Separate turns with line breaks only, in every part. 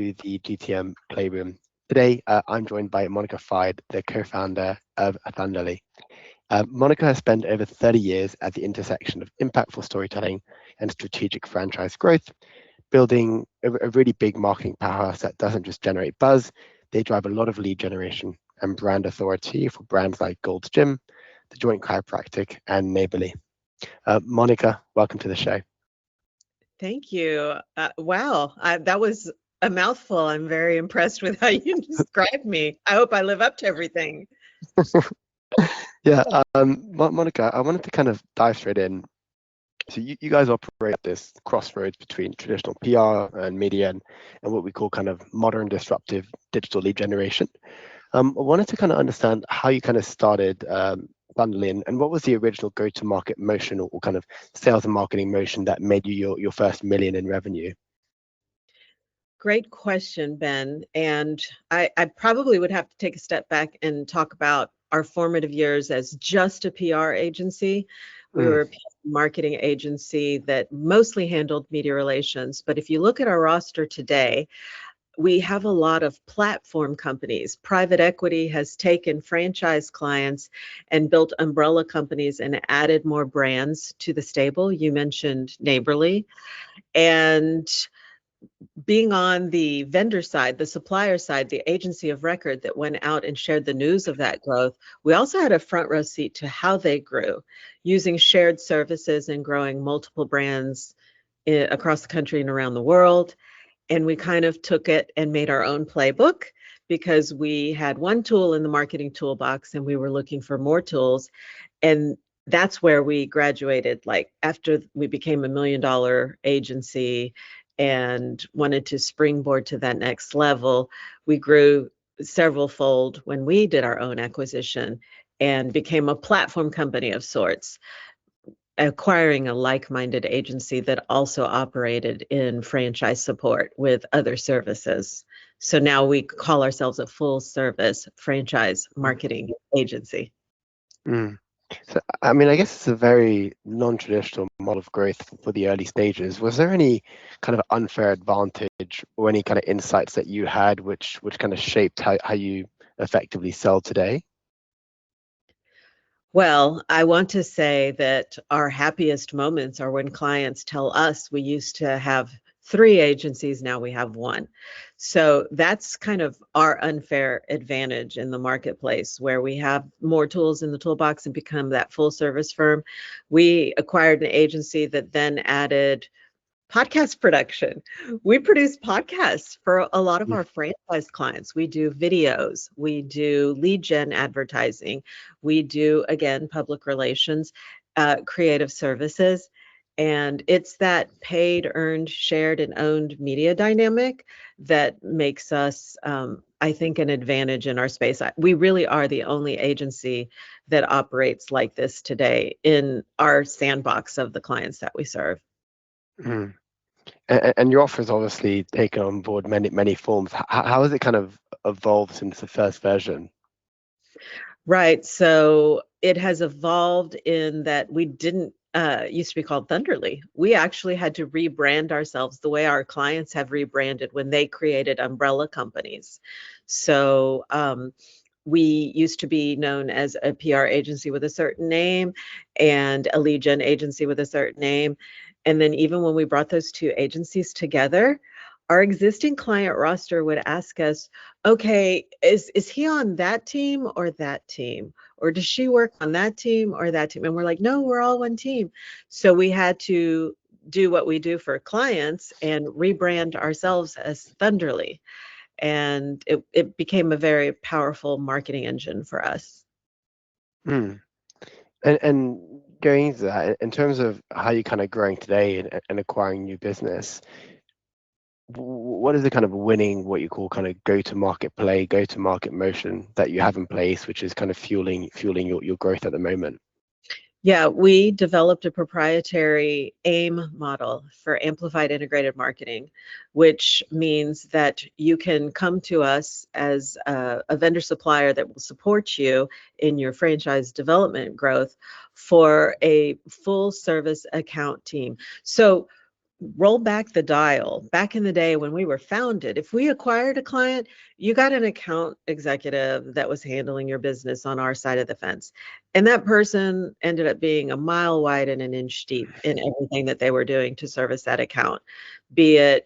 the GTM Playroom. Today, I'm joined by Monica Feid, the co-founder of Thandeli. Monica has spent over 30 years at the intersection of impactful storytelling and strategic franchise growth, building a really big marketing powerhouse that doesn't just generate buzz, they drive a lot of lead generation and brand authority for brands like Gold's Gym, the Joint Chiropractic, and Neighborly. Monica, welcome to the show.
Thank you. Wow, that was a mouthful. I'm very impressed with how you described me. I hope I live up to everything.
Yeah, Monica, I wanted to kind of dive straight in. So you guys operate at this crossroads between traditional PR and media and what we call kind of modern disruptive digital lead generation. I wanted to kind of understand how you kind of started Thandeli and what was the original go-to-market motion or kind of sales and marketing motion that made you your first million in revenue?
Great question, Ben. And I probably would have to take a step back and talk about our formative years as just a PR agency. We were a PR marketing agency that mostly handled media relations. But if you look at our roster today, we have a lot of platform companies. Private equity has taken franchise clients and built umbrella companies and added more brands to the stable. You mentioned Neighborly. And being on the vendor side, the supplier side, the agency of record that went out and shared the news of that growth, we also had a front row seat to how they grew, using shared services and growing multiple brands across the country and around the world. And we kind of took it and made our own playbook because we had one tool in the marketing toolbox and we were looking for more tools. And that's where we graduated, like after we became $1 million agency and wanted to springboard to that next level. We grew several fold when we did our own acquisition and became a platform company of sorts, acquiring a like-minded agency that also operated in franchise support with other services. So now we call ourselves a full-service franchise marketing agency.
So, I mean, I guess it's a very non-traditional model of growth for the early stages. Was there any kind of unfair advantage or any kind of insights that you had which kind of shaped how you effectively sell today?
Well, I want to say that our happiest moments are when clients tell us we used to have 3 agencies, now we have 1. So that's kind of our unfair advantage in the marketplace, where we have more tools in the toolbox and become that full service firm. We acquired an agency that then added podcast production. We produce podcasts for a lot of our franchise clients. We do videos, we do lead gen advertising, we do, again, public relations, creative services. And it's that paid, earned, shared, and owned media dynamic that makes us, I think, an advantage in our space. We really are the only agency that operates like this today in our sandbox of the clients that we serve.
Mm. And your offer has obviously taken on board many forms. How has it kind of evolved since the first version?
Right. So it has evolved in that we didn't used to be called Thunderly. We actually had to rebrand ourselves the way our clients have rebranded when they created umbrella companies. So we used to be known as a PR agency with a certain name and a lead gen agency with a certain name. And then even when we brought those 2 agencies together, our existing client roster would ask us, okay, is he on that team or that team? Or does she work on that team or that team? And we're like, no, we're all one team. So we had to do what we do for clients and rebrand ourselves as Thunderly. And it became a very powerful marketing engine for us.
Mm. And going into that, in terms of how you're kind of growing today and acquiring new business, what is the kind of winning, what you call kind of go-to-market play, go-to-market motion that you have in place, which is kind of fueling your growth at the moment?
Yeah, we developed a proprietary AIM model for amplified integrated marketing, which means that you can come to us as a vendor supplier that will support you in your franchise development growth for a full service account team. So roll back the dial. Back in the day when we were founded, if we acquired a client, you got an account executive that was handling your business on our side of the fence. And that person ended up being a mile wide and an inch deep in everything that they were doing to service that account, be it,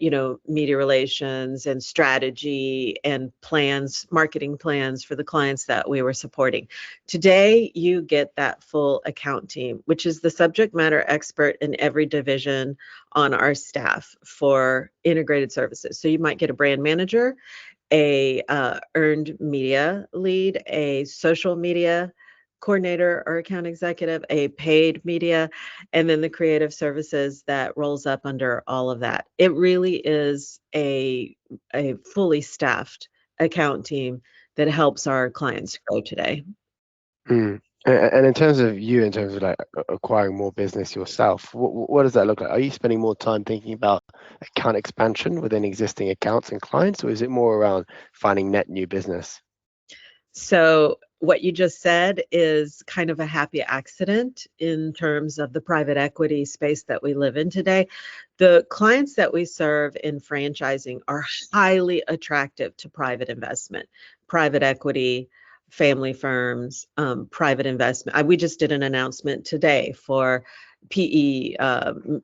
media relations and strategy and plans, marketing plans for the clients that we were supporting. Today, you get that full account team, which is the subject matter expert in every division on our staff for integrated services. So you might get a brand manager, a earned media lead, a social media coordinator or account executive, a paid media, and then the creative services that rolls up under all of that. It really is a fully staffed account team that helps our clients grow today.
Mm. And in terms of you, in terms of like acquiring more business yourself, what does that look like? Are you spending more time thinking about account expansion within existing accounts and clients, or is it more around finding net new business?
So what you just said is kind of a happy accident in terms of the private equity space that we live in today. The clients that we serve in franchising are highly attractive to private investment, private equity, family firms, private investment. We just did an announcement today for PE,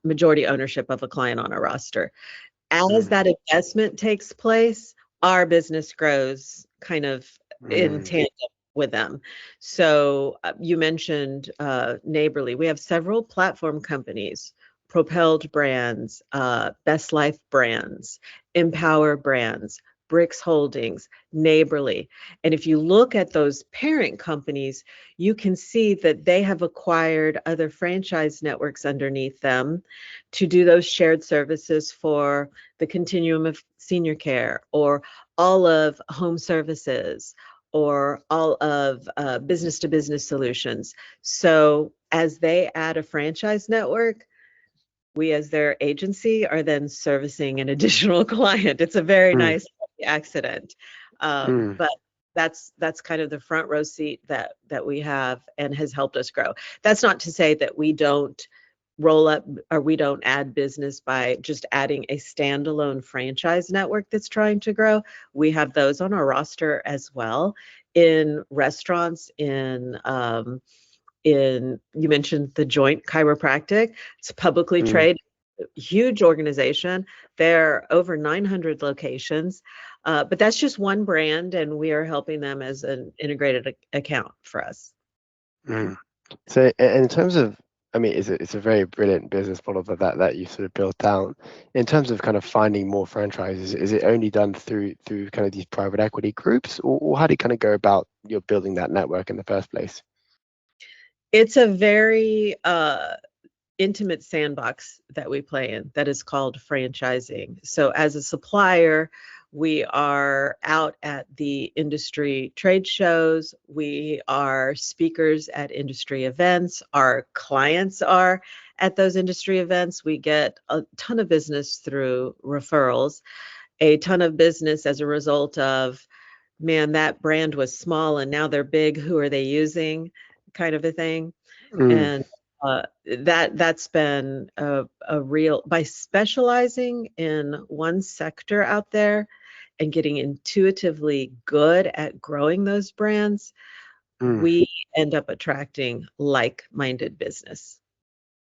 majority ownership of a client on our roster. As that investment takes place, our business grows kind of in
Mm.
tandem with them. So you mentioned Neighborly. We have several platform companies, Propelled Brands, Best Life Brands, Empower Brands, Bricks Holdings, Neighborly. And if you look at those parent companies, you can see that they have acquired other franchise networks underneath them to do those shared services for the continuum of senior care, or all of home services, or all of business to business solutions. So as they add a franchise network, we as their agency are then servicing an additional client. It's a very
Mm.
nice accident.
Mm.
But that's kind of the front row seat that we have and has helped us grow. That's not to say that we don't roll up or we don't add business by just adding a standalone franchise network that's trying to grow. We have those on our roster as well, in restaurants, in you mentioned the Joint Chiropractic. It's publicly
Mm.
traded, huge organization. There are over 900 locations, but that's just one brand, and we are helping them as an integrated account for us.
Mm. So, in terms of, I mean, it's a very brilliant business model that you sort of built out. In terms of kind of finding more franchises, is it only done through kind of these private equity groups, or how do you kind of go about your building that network in the first place?
It's a very intimate sandbox that we play in that is called franchising. So as a supplier, we are out at the industry trade shows. We are speakers at industry events. Our clients are at those industry events. We get a ton of business through referrals, a ton of business as a result of, man, that brand was small and now they're big. Who are they using? Kind of a thing.
Mm.
And that's been a real, by specializing in one sector out there and getting intuitively good at growing those brands,
Mm.
we end up attracting like-minded business.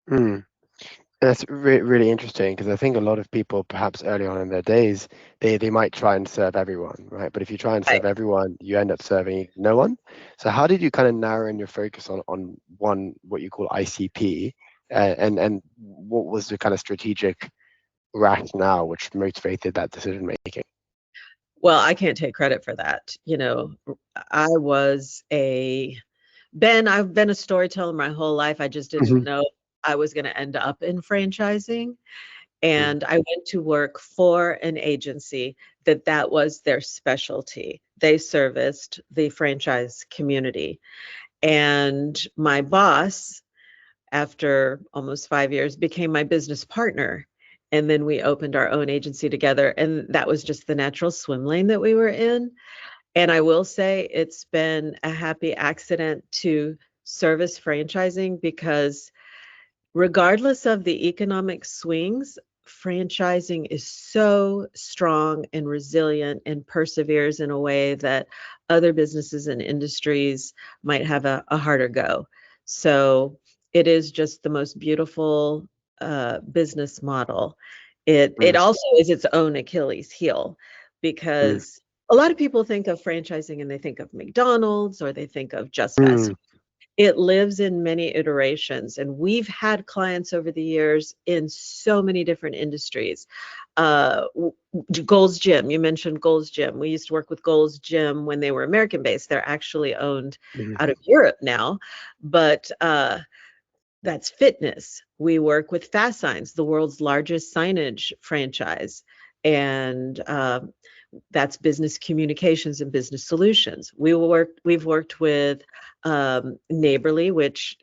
Mm. That's really interesting, because I think a lot of people, perhaps early on in their days, they might try and serve everyone, right? But if you try and
Right.
serve everyone, you end up serving no one. So how did you kind of narrow in your focus on one, what you call ICP, and what was the kind of strategic rationale which motivated that decision making?
Well, I can't take credit for that. I was a Ben, I've been a storyteller my whole life. I just didn't
Hmm.
know I was going to end up in franchising. And I went to work for an agency that was their specialty. They serviced the franchise community. And my boss, after almost 5 years, became my business partner. And then we opened our own agency together. And that was just the natural swim lane that we were in. And I will say it's been a happy accident to service franchising, because regardless of the economic swings, franchising is so strong and resilient and perseveres in a way that other businesses and industries might have a harder go. So it is just the most beautiful business model. It
Mm,
also is its own Achilles heel,
mm,
because a lot of people think of franchising and they think of McDonald's or they think of just fast.
mm,
It lives in many iterations, and we've had clients over the years in so many different industries. Gold's Gym, you mentioned Gold's Gym. We used to work with Gold's Gym when they were American based. They're actually owned
mm,
out of Europe now, but that's fitness. We work with Fastsigns, the world's largest signage franchise, and that's business communications and business solutions. We've worked with Neighborly, which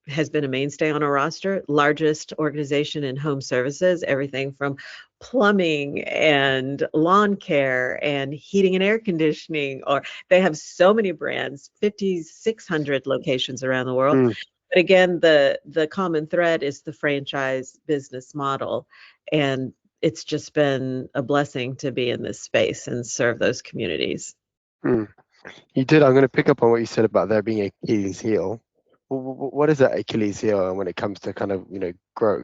has been a mainstay on our roster, largest organization in home services, everything from plumbing and lawn care and heating and air conditioning, or they have so many brands, 5,600 locations around the world.
mm.
But again, the common thread is the franchise business model. And it's just been a blessing to be in this space and serve those communities.
Mm. You did. I'm going to pick up on what you said about there being an Achilles heel. What is that Achilles heel when it comes to kind of,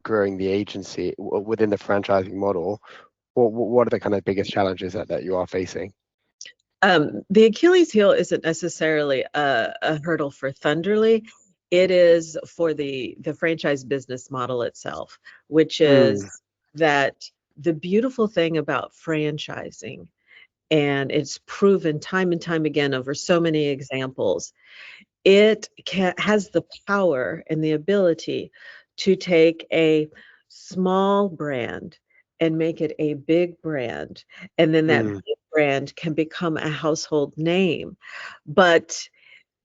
growing the agency within the franchising model? What are the kind of biggest challenges that you are facing?
The Achilles heel isn't necessarily a hurdle for Thunderly. It is for the franchise business model itself, which
Mm,
is that the beautiful thing about franchising, and it's proven time and time again over so many examples, has the power and the ability to take a small brand and make it a big brand. And then that
mm,
big brand can become a household name. But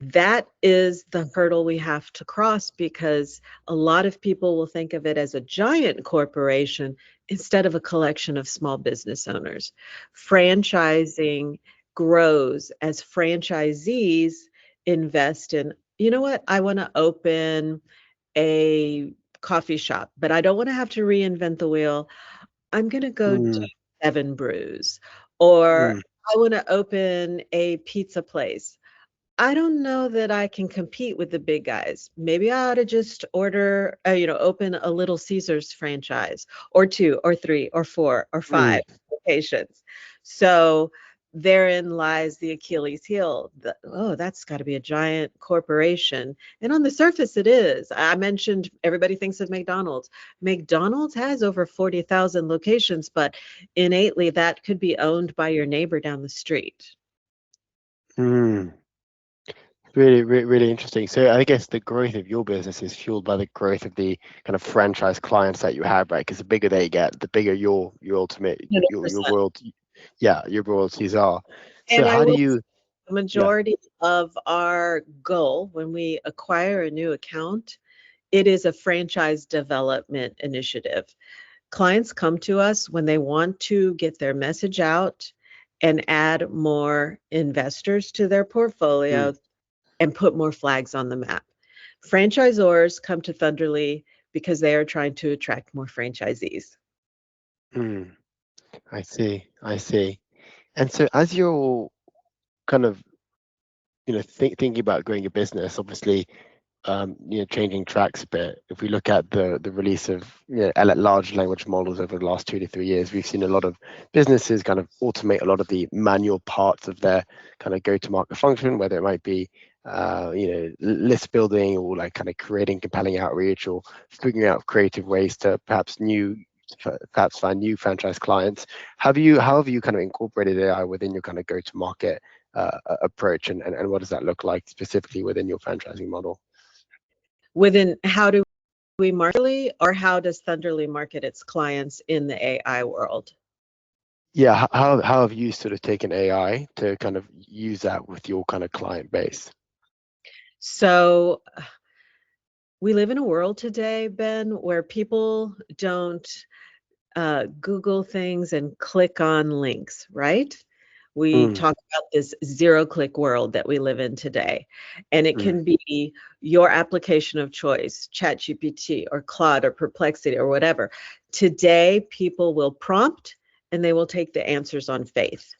that is the hurdle we have to cross, because a lot of people will think of it as a giant corporation instead of a collection of small business owners. Franchising grows as franchisees invest in, you know what, I want to open a coffee shop, but I don't want to have to reinvent the wheel. I'm going to go do
mm,
Seven Brews, or
mm,
I want to open a pizza place. I don't know that I can compete with the big guys. Maybe I ought to just open a Little Caesars franchise, or two, or three, or four, or
mm,
five locations. So therein lies the Achilles heel. Oh, that's got to be a giant corporation. And on the surface, it is. I mentioned everybody thinks of McDonald's. McDonald's has over 40,000 locations, but innately that could be owned by your neighbor down the street.
mm. Really, really interesting. So I guess the growth of your business is fueled by the growth of the kind of franchise clients that you have, right? Because the bigger they get, the bigger your ultimate your
100%.
royalty, yeah, your royalties are. So
And I
how do
will
you?
The
Yeah.
majority of our goal when we acquire a new account, it is a franchise development initiative. Clients come to us when they want to get their message out and add more investors to their
Mm,
portfolio and put more flags on the map. Franchisors come to Thunderly because they are trying to attract more franchisees.
mm. I see. I see. And so as you're kind of thinking about growing your business, obviously changing tracks a bit. If we look at the release of large language models over the last 2 to 3 years, we've seen a lot of businesses kind of automate a lot of the manual parts of their kind of go-to-market function, whether it might be list building or like kind of creating compelling outreach or figuring out creative ways to perhaps find new franchise clients. How have you kind of incorporated AI within your kind of go-to-market approach, and what does that look like specifically within your franchising model?
Within how do we market, or how does Thunderly market its clients in the AI world?
Yeah, how have you sort of taken AI to kind of use that with your kind of client base?
So we live in a world today, Ben, where people don't Google things and click on links, right? We talk about this zero-click world that we live in today, and it can be your application of choice, ChatGPT or Claude or Perplexity or whatever. Today, people will prompt and they will take the answers on faith.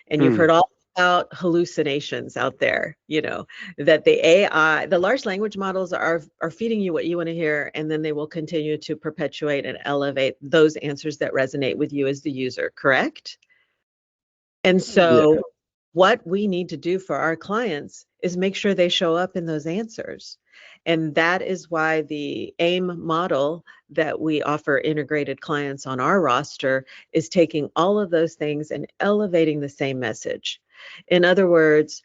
And you've heard all about hallucinations out there, that the AI, the large language models are feeding you what you want to hear, and then they will continue to perpetuate and elevate those answers that resonate with you as the user, correct? And so what we need to do for our clients is make sure they show up in those answers. And that is why the AIM model that we offer integrated clients on our roster is taking all of those things and elevating the same message. In other words,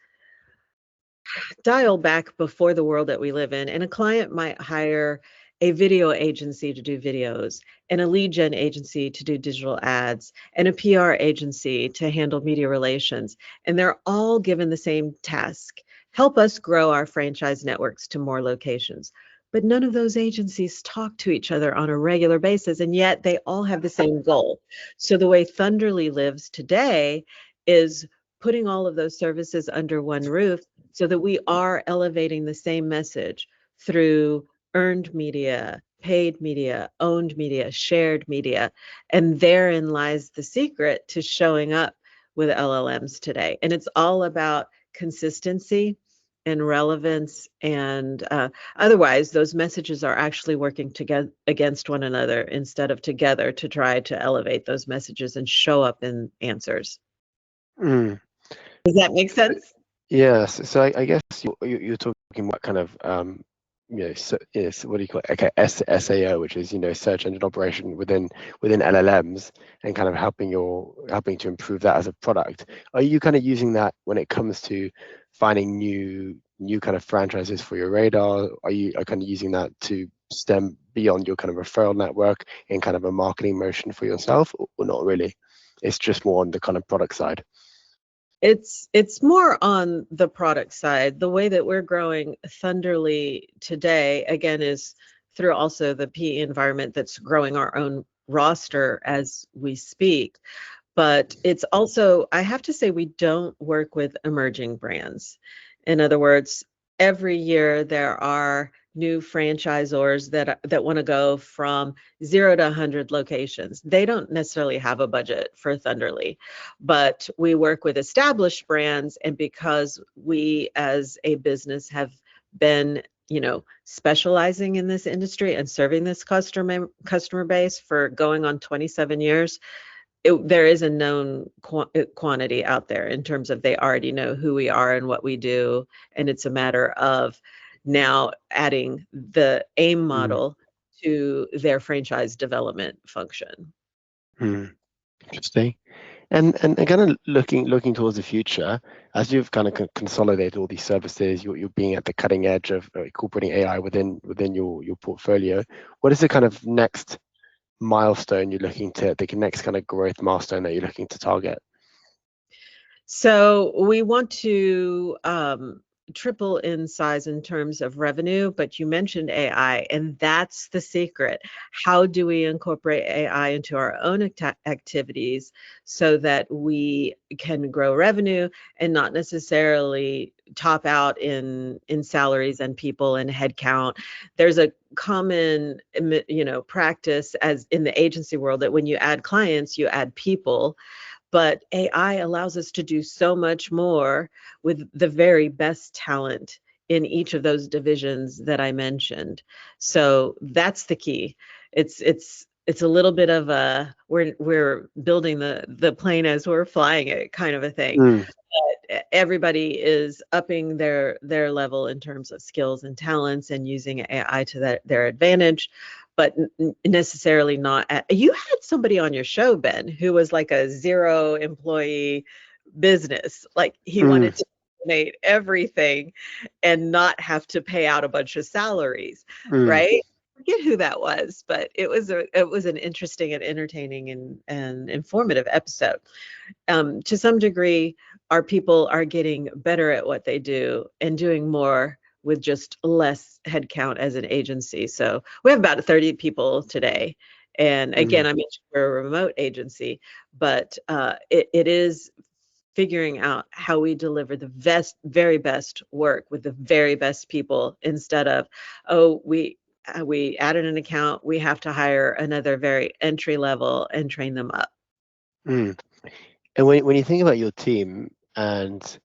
dial back before the world that we live in, and a client might hire a video agency to do videos, and a lead gen agency to do digital ads, and a PR agency to handle media relations. And they're all given the same task: help us grow our franchise networks to more locations. But none of those agencies talk to each other on a regular basis, and yet they all have the same goal. So the way Thunderly lives today is putting all of those services under one roof, so that we are elevating the same message through earned media, paid media, owned media, shared media. And therein lies the secret to showing up with LLMs today. And it's all about consistency and relevance. And otherwise, those messages are actually working together against one another instead of together to try to elevate those messages and show up in answers.
Mm.
Does that make sense?
Yes. So I guess you're talking about kind of so, yes, what do you call it? Okay, SAO, which is search engine operation within LLMs, and kind of helping to improve that as a product. Are you kind of using that when it comes to finding new kind of franchises for your radar? Are you kind of using that to stem beyond your kind of referral network in kind of a marketing motion for yourself, or not really? It's just more on the kind of product side.
It's more on the product side. The way that we're growing Thunderly today, again, is through also the PE environment that's growing our own roster as we speak. But it's also, I have to say, we don't work with emerging brands. In other words, every year there are new franchisors that want to go from 0 to 100 locations. They don't necessarily have a budget for Thunderly, but we work with established brands. And because we as a business have been specializing in this industry and serving this customer base for going on 27 years, there is a known quantity out there in terms of they already know who we are and what we do. And it's a matter of now adding the AIM model to their franchise development function.
Interesting. And kind of looking towards the future, as you've kind of consolidated all these services, you're being at the cutting edge of incorporating AI within your portfolio. What is the kind of next milestone you're looking to, the next kind of growth milestone that you're looking to target?
So we want to triple in size in terms of revenue, but you mentioned AI, and that's the secret. How do we incorporate AI into our own activities so that we can grow revenue and not necessarily top out in salaries and people and headcount? There's a common practice as in the agency world that when you add clients, you add people. But AI allows us to do so much more with the very best talent in each of those divisions that I mentioned. So that's the key. It's a little bit of a we're building the plane as we're flying it kind of a thing. But everybody is upping their level in terms of skills and talents and using AI to their advantage, but necessarily not you had somebody on your show, Ben, who was like a 0 employee business. Like he wanted to automate everything and not have to pay out a bunch of salaries, right? Forget who that was, but it was an interesting and entertaining and informative episode. To some degree, our people are getting better at what they do and doing more with just less headcount as an agency. So we have about 30 people today. And again, I mentioned we're a remote agency, but it is figuring out how we deliver the very best work with the very best people, instead of, oh, we added an account, we have to hire another very entry level and train them up.
Mm. And when you think about your team, and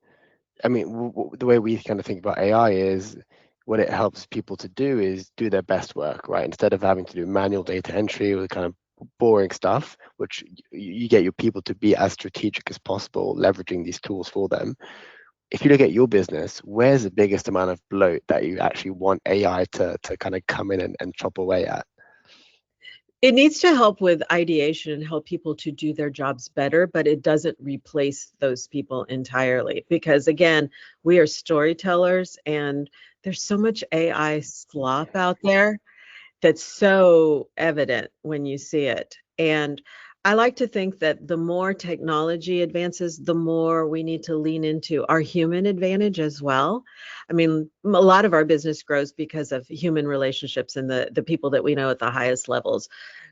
I mean, the way we kind of think about AI is what it helps people to do is do their best work, right? Instead of having to do manual data entry or kind of boring stuff, which you get your people to be as strategic as possible, leveraging these tools for them. If you look at your business, where's the biggest amount of bloat that you actually want AI to kind of come in and chop away at?
It needs to help with ideation and help people to do their jobs better, but it doesn't replace those people entirely. Because again, we are storytellers, and there's so much AI slop out there that's so evident when you see it. And I like to think that the more technology advances, the more we need to lean into our human advantage as well. I mean, a lot of our business grows because of human relationships and the people that we know at the highest levels,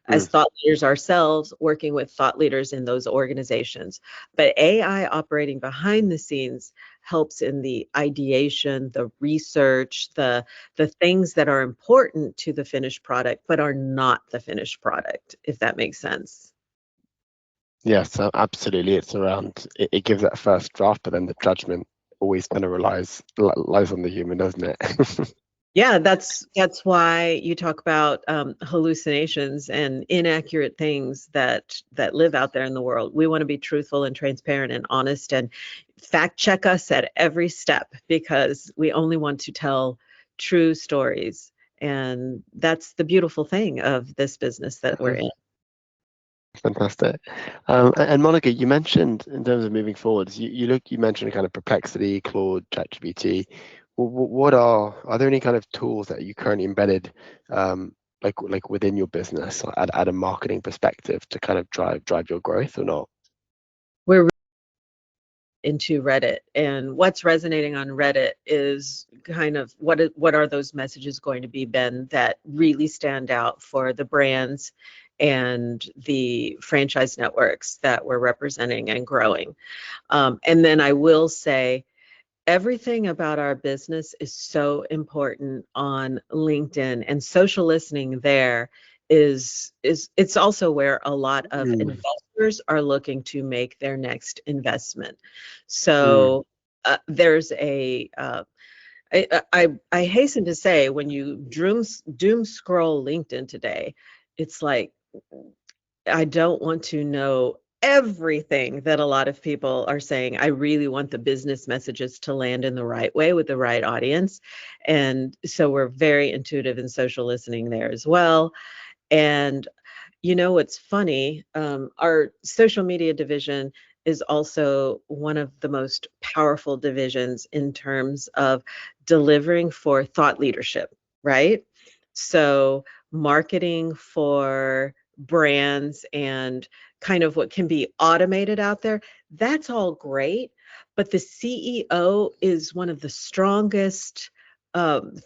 as
Mm.
thought leaders ourselves, working with thought leaders in those organizations. But AI operating behind the scenes helps in the ideation, the research, the things that are important to the finished product, but are not the finished product, if that makes sense.
Yes, absolutely. It's around it gives that first draft, but then the judgment always kind of lies on the human, doesn't it?
Yeah, that's why you talk about hallucinations and inaccurate things that live out there in the world. We want to be truthful and transparent and honest, and fact check us at every step, because we only want to tell true stories. And that's the beautiful thing of this business that we're in.
Fantastic. And Monica, you mentioned in terms of moving forwards, you mentioned kind of Perplexity, Claude, ChatGPT. What are there any kind of tools that you currently embedded, like within your business at a marketing perspective to kind of drive your growth or not?
We're into Reddit, and what's resonating on Reddit is kind of what are those messages going to be, Ben, that really stand out for the brands and the franchise networks that we're representing and growing. And then I will say, everything about our business is so important on LinkedIn, and social listening there is it's also where a lot of
Mm,
investors are looking to make their next investment.
mm,
So there's a I hasten to say, when you doom scroll LinkedIn today, it's like, I don't want to know everything that a lot of people are saying. I really want the business messages to land in the right way with the right audience. And so we're very intuitive in social listening there as well. And you know what's funny? Our social media division is also one of the most powerful divisions in terms of delivering for thought leadership, right? So, marketing for brands and kind of what can be automated out there, that's all great. But the CEO is one of the strongest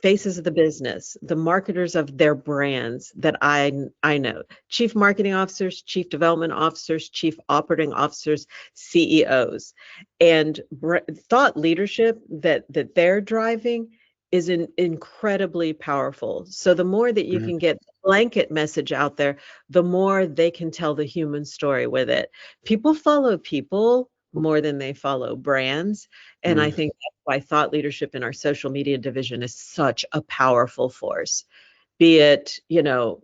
faces of the business, the marketers of their brands that I know. Chief marketing officers, chief development officers, chief operating officers, CEOs, and thought leadership that they're driving is incredibly powerful. So the more that you
mm,
can get the blanket message out there, the more they can tell the human story with it. People follow people more than they follow brands, and I
mm.
think why thought leadership in our social media division is such a powerful force. Be it,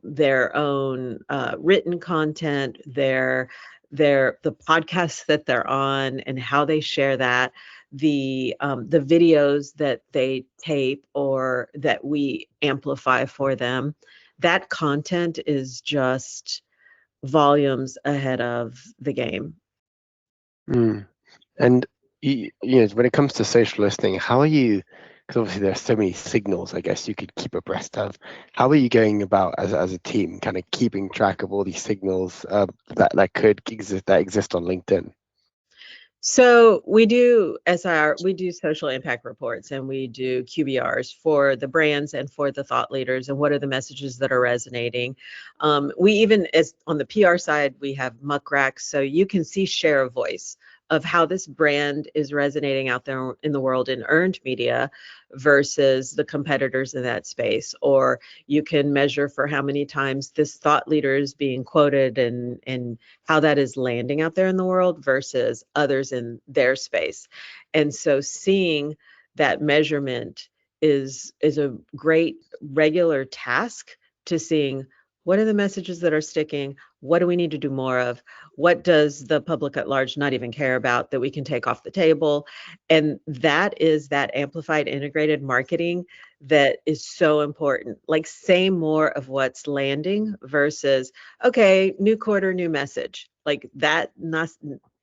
their own written content, the podcasts that they're on and how they share that, the videos that they tape or that we amplify for them. That content is just volumes ahead of the game.
Mm. And when it comes to social listening, how are you? Because obviously there are so many signals, I guess you could keep abreast of. How are you going about as a team, kind of keeping track of all these signals that exist on LinkedIn?
So we do we do social impact reports, and we do QBRs for the brands and for the thought leaders, and what are the messages that are resonating. We even, as on the PR side, we have Muckrack, so you can see share of voice of how this brand is resonating out there in the world in earned media versus the competitors in that space. Or you can measure for how many times this thought leader is being quoted and how that is landing out there in the world versus others in their space. And so seeing that measurement is a great regular task to seeing what are the messages that are sticking, what do we need to do more of, what does the public at large not even care about that we can take off the table. And that is that amplified integrated marketing that is so important. Like, say more of what's landing versus, okay, new quarter, new message. Like that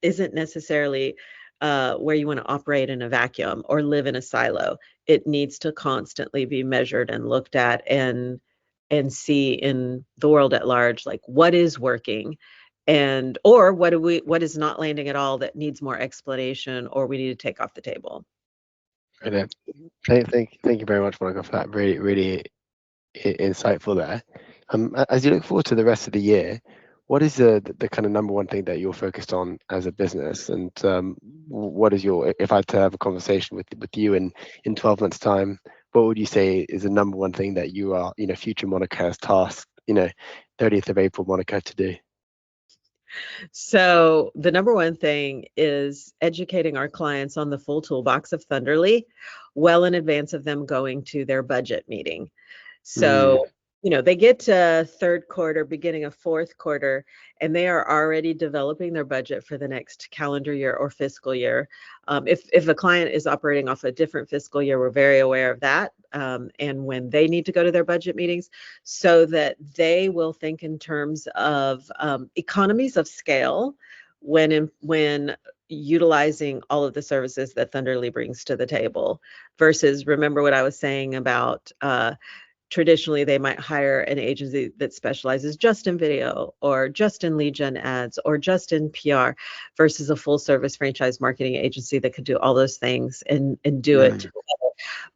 isn't necessarily where you want to operate in a vacuum or live in a silo. It needs to constantly be measured and looked at and see in the world at large, like what is working and or what is not landing at all that needs more explanation or we need to take off the table.
Brilliant. Thank you very much, Monica, for that. Really, really insightful there. As you look forward to the rest of the year, what is the kind of number one thing that you're focused on as a business? And what is if I had to have a conversation with you in 12 months' time, what would you say is the number one thing that you are, future Monica has tasked, 30th of April Monica to do?
So the number one thing is educating our clients on the full toolbox of Thunderly well in advance of them going to their budget meeting. So, they get to third quarter, beginning of fourth quarter, and they are already developing their budget for the next calendar year or fiscal year. If a client is operating off a different fiscal year, we're very aware of that. And when they need to go to their budget meetings, so that they will think in terms of economies of scale when utilizing all of the services that Thunderly brings to the table versus, remember what I was saying about traditionally they might hire an agency that specializes just in video or just in lead gen ads or just in PR versus a full service franchise marketing agency that could do all those things and do it together.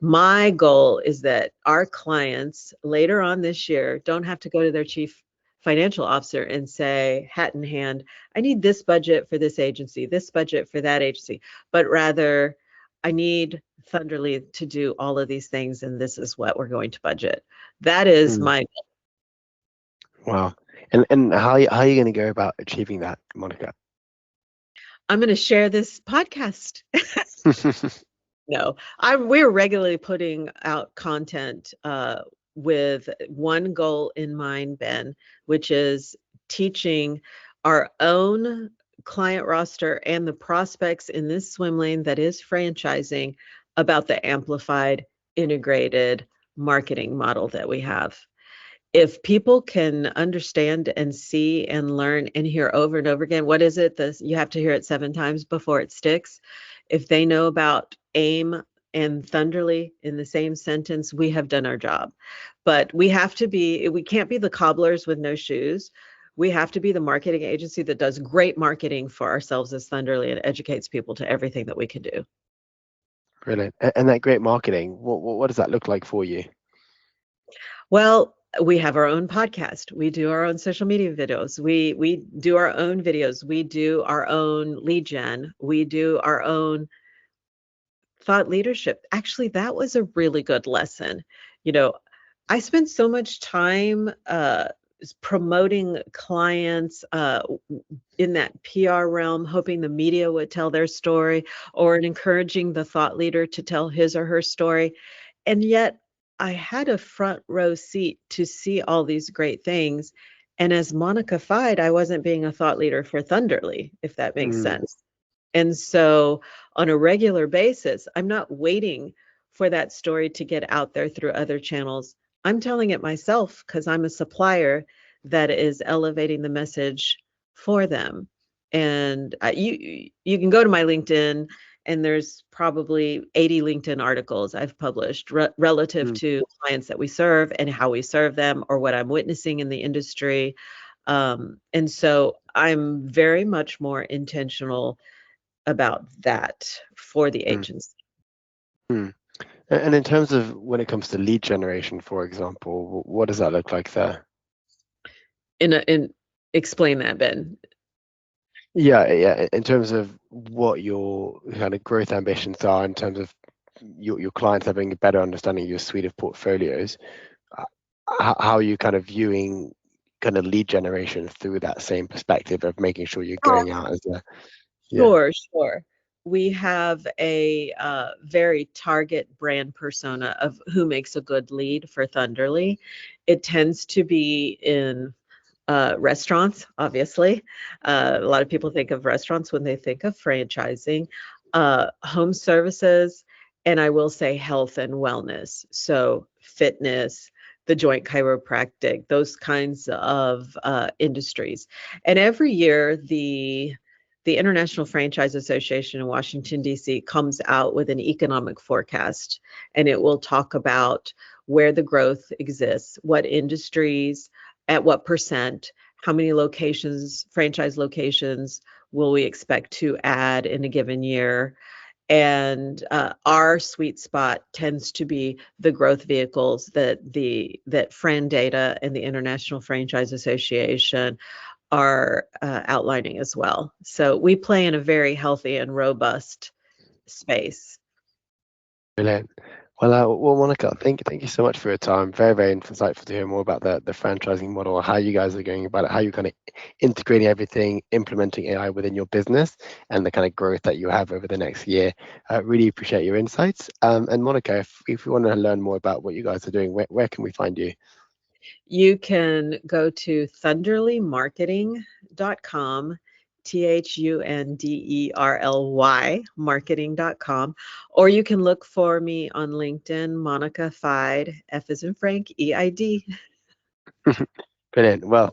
My goal is that our clients later on this year don't have to go to their chief financial officer and say, hat in hand, I need this budget for this agency, this budget for that agency, but rather I need Thunderly to do all of these things, and this is what we're going to budget. That is my goal.
Wow. And how are you going to go about achieving that, Monica?
I'm going to share this podcast. No, we're regularly putting out content with one goal in mind, Ben, which is teaching our own client roster and the prospects in this swim lane that is franchising about the amplified integrated marketing model that we have. If people can understand and see and learn and hear over and over again, what is it that you have to hear it 7 times before it sticks? If they know about AIM and Thunderly in the same sentence, we have done our job. But we can't be the cobblers with no shoes. We have to be the marketing agency that does great marketing for ourselves as Thunderly and educates people to everything that we can do.
Brilliant. And that great marketing, what does that look like for you?
Well, we have our own podcast. We do our own social media videos. We do our own videos. We do our own lead gen. We do our own thought leadership. Actually, that was a really good lesson. I spent so much time promoting clients in that PR realm, hoping the media would tell their story or encouraging the thought leader to tell his or her story. And yet I had a front row seat to see all these great things. And as Monica Feid, I wasn't being a thought leader for Thunderly, if that makes sense. And so on a regular basis, I'm not waiting for that story to get out there through other channels. I'm telling it myself because I'm a supplier that is elevating the message for them. And you can go to my LinkedIn, and there's probably 80 LinkedIn articles I've published relative to clients that we serve and how we serve them or what I'm witnessing in the industry. And so I'm very much more intentional about that for the agency.
And in terms of when it comes to lead generation, for example, what does that look like there?
Explain that, Ben.
Yeah. In terms of what your kind of growth ambitions are, in terms of your clients having a better understanding of your suite of portfolios, uh, how are you kind of viewing kind of lead generation through that same perspective of making sure you're going out as a, yeah.
Sure, sure. We have a very target brand persona of who makes a good lead for Thunderly. It tends to be in restaurants, obviously. A lot of people think of restaurants when they think of franchising, home services, and I will say health and wellness. So, fitness, the Joint Chiropractic, those kinds of industries. And every year, the International Franchise Association in Washington, D.C. comes out with an economic forecast, and it will talk about where the growth exists, what industries, at what percent, how many locations, franchise locations will we expect to add in a given year. And our sweet spot tends to be the growth vehicles that Fran Data and the International Franchise Association are outlining as well. So we play in a very healthy and robust space.
Brilliant. Well, Monica, thank you so much for your time. Very, very insightful to hear more about the franchising model, how you guys are going about it, how you're kind of integrating everything, implementing AI within your business, and the kind of growth that you have over the next year. Really appreciate your insights. And Monica, if you want to learn more about what you guys are doing, where can we find you?
You can go to thunderlymarketing.com, THUNDERLY marketing.com, or you can look for me on LinkedIn, Monica Feid, F as in Frank, EID.
Brilliant. Well,